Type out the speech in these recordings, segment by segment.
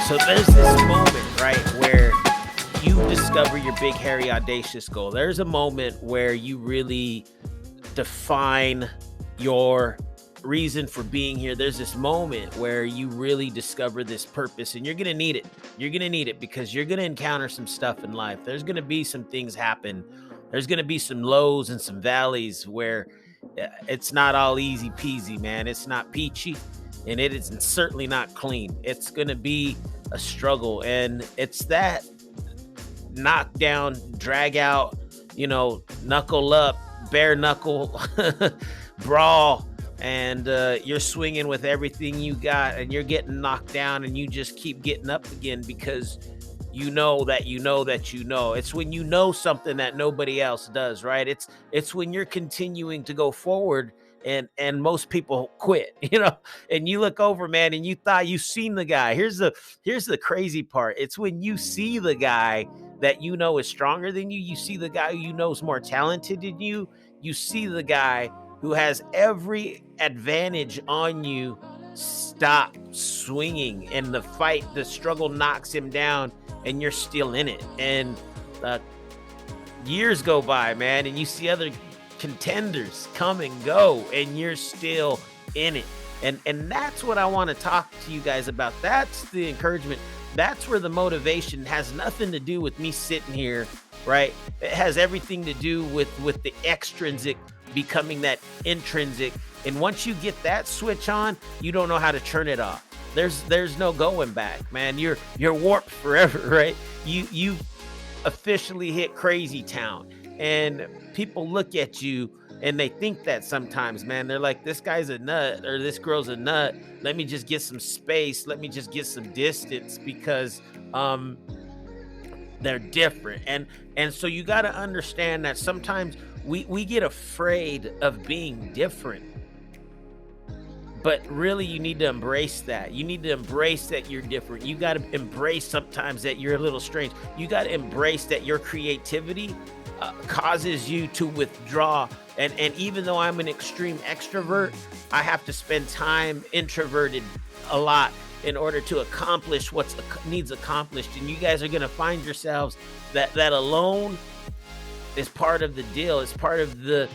So there's this moment, right, where you discover your big, hairy, audacious goal. There's a moment where you really define your reason for being here. There's this moment where you really discover this purpose, and you're going to need it. You're going to need it because you're going to encounter some stuff in life. There's going to be some things happen. There's going to be some lows and some valleys where it's not all easy peasy, man. It's not peachy, and it is certainly not clean. It's going to be a struggle, and it's that knock down, drag out, knuckle up, bare knuckle brawl, and you're swinging with everything you got, and you're getting knocked down, and you just keep getting up again because you know that you know that you know. It's when you know something that nobody else does, right? It's when you're continuing to go forward and most people quit, and you look over, man, and you thought you seen the guy. Here's the crazy part. It's when you see the guy that you know is stronger than you see the guy who you know is more talented than you see the guy who has every advantage on you stop swinging, and the struggle knocks him down, and you're still in it. And years go by, man, and you see other contenders come and go, and you're still in it. And that's what I want to talk to you guys about. That's the encouragement. That's where the motivation has nothing to do with me sitting here, right? It has everything to do with the extrinsic becoming that intrinsic. And once you get that switch on, you don't know how to turn it off. There's no going back, man. You're warped forever, right? You officially hit crazy town. And people look at you and they think that sometimes, man, they're like, this guy's a nut or this girl's a nut. Let me just get some space. Let me just get some distance because they're different. And so you got to understand that sometimes we get afraid of being different. But really, you need to embrace that. You need to embrace that you're different. You got to embrace sometimes that you're a little strange. You got to embrace that your creativity causes you to withdraw. And even though I'm an extreme extrovert, I have to spend time introverted a lot in order to accomplish what needs accomplished. And you guys are going to find yourselves that alone is part of the deal. It's part of the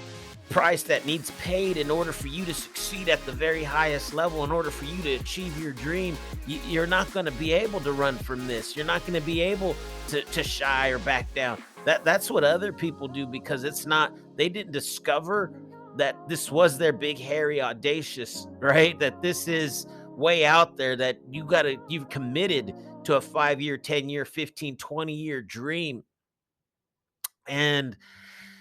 price that needs paid in order for you to succeed at the very highest level. In order for you to achieve your dream, you're not going to be able to run from this. You're not going to be able to shy or back down. That's what other people do, because they didn't discover that this was their big, hairy, audacious, right? That this is way out there, that you've committed to a 5-year, 10-year, 15, 20-year dream. And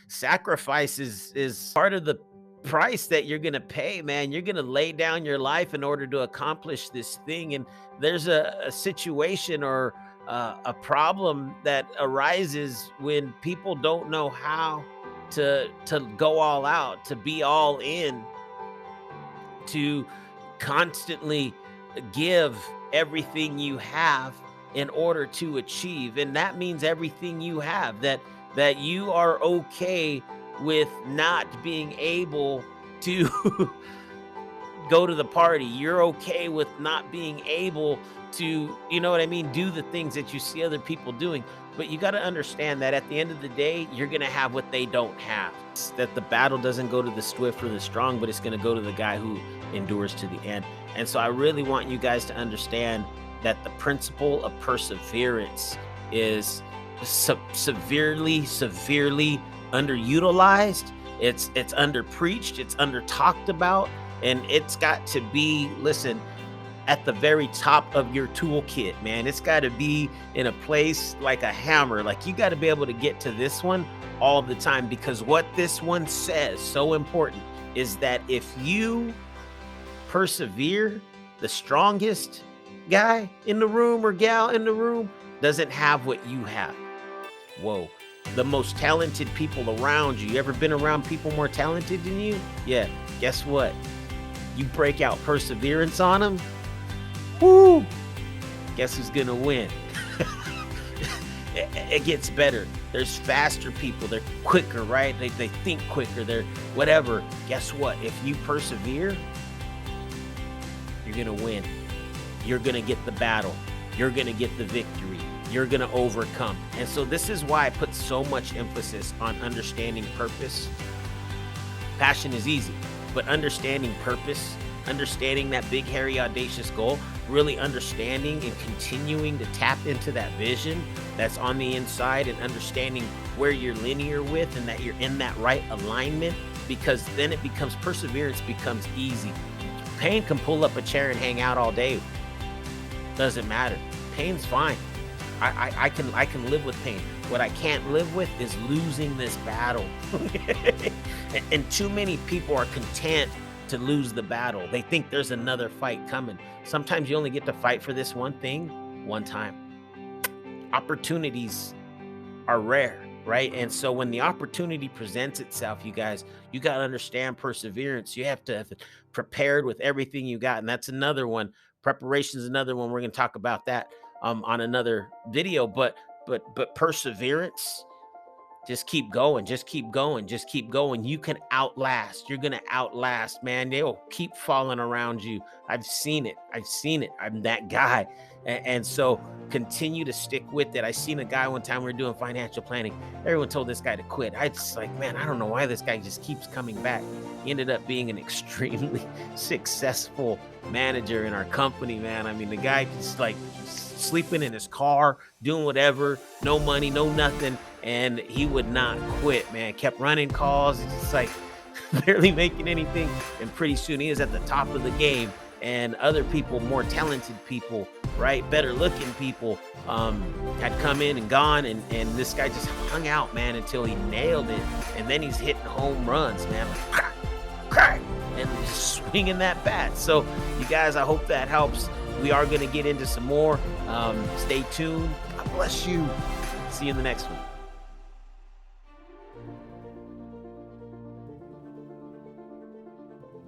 sacrifice is part of the price that you're going to pay, man. You're going to lay down your life in order to accomplish this thing. And there's a situation or a problem that arises when people don't know how to go all out, to be all in, to constantly give everything you have in order to achieve. And that means everything you have, that you are okay with not being able to go to the party. You're okay with not being able to, do the things that you see other people doing. But you got to understand that at the end of the day, you're going to have what they don't have. That the battle doesn't go to the swift or the strong, but it's going to go to the guy who endures to the end. And so I really want you guys to understand that the principle of perseverance is severely underutilized. It's under preached, it's under talked about, and it's got to be, listen, at the very top of your toolkit, man. It's got to be in a place like a hammer. Like, you got to be able to get to this one all the time, because what this one says, so important, is that if you persevere, the strongest guy in the room or gal in the room doesn't have what you have. Whoa. The most talented people around you. You ever been around people more talented than you? Yeah. Guess what? You break out perseverance on them. Woo! Guess who's gonna win? It gets better. There's faster people. They're quicker, right? They think quicker. They're whatever. Guess what? If you persevere, you're gonna win. You're gonna get the battle. you're going to get the victory. You're going to overcome. And so this is why I put so much emphasis on understanding purpose. Passion is easy, but understanding purpose, understanding that big, hairy, audacious goal, really understanding and continuing to tap into that vision that's on the inside, and understanding where you're linear with and that you're in that right alignment, because then it becomes, perseverance becomes easy. Pain can pull up a chair and hang out all day. Doesn't matter. Pain's fine. I can live with pain. What I can't live with is losing this battle. And too many people are content to lose the battle. They think there's another fight coming. Sometimes you only get to fight for this one thing one time. Opportunities are rare, right? And so when the opportunity presents itself, you guys, you got to understand perseverance. You have to have prepared with everything you got. And that's another one. Preparation is another one. We're going to talk about that on another video. But perseverance, just keep going, just keep going, just keep going. You can outlast. You're going to outlast, man. They'll keep falling around you. I've seen it. I'm that guy. And so continue to stick with it. I seen a guy one time, we were doing financial planning. Everyone told this guy to quit. I just like, man, I don't know why this guy just keeps coming back. He ended up being an extremely successful manager in our company, man. I mean, the guy just like sleeping in his car, doing whatever, no money, no nothing. And he would not quit, man. Kept running calls. It's just like barely making anything. And pretty soon he is at the top of the game. And other people, more talented people, right, better looking people, had come in and gone. And this guy just hung out, man, until he nailed it. And then he's hitting home runs, man. Like, crack, crack, and just swinging that bat. So you guys, I hope that helps. We are going to get into some more. Stay tuned. God bless you. See you in the next one.